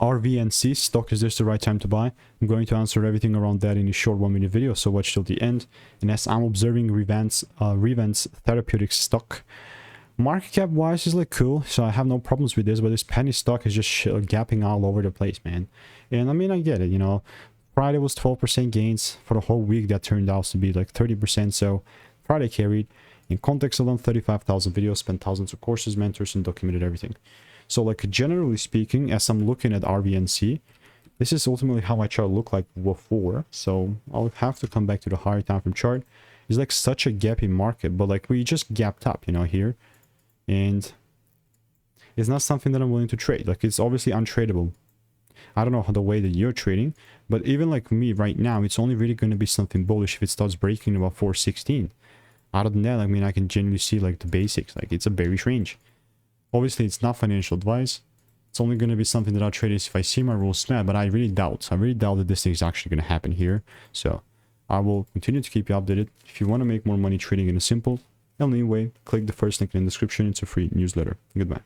RVNC stock, is this the right time to buy? I'm going to answer everything around that in a short 1-minute video, so watch till the end. And as I'm observing Revance Therapeutics stock, market cap wise is like cool, so I have no problems with this, but this penny stock is just gapping all over the place, man. And I mean, I get it, you know, Friday was 12% gains. For the whole week that turned out to be like 30%, so Friday carried. In context alone, 35,000 videos, spent thousands of courses, mentors, and documented everything. So like generally speaking, as I'm looking at RVNC, this is ultimately how my chart looked like before. So I'll have to come back to the higher time frame chart. It's like such a gappy market, but like we just gapped up, you know, here. And it's not something that I'm willing to trade. Like it's obviously untradeable. I don't know how the way that you're trading, but even like me right now, it's only really going to be something bullish if it starts breaking about 416. Other than that, I mean, I can genuinely see like the basics, like it's a bearish range. Obviously, it's not financial advice. It's only going to be something that I'll trade if I see my rules snap, but I really doubt that this thing is actually going to happen here. So I will continue to keep you updated. If you want to make more money trading in a simple and lean way, click the first link in the description. It's a free newsletter. Goodbye.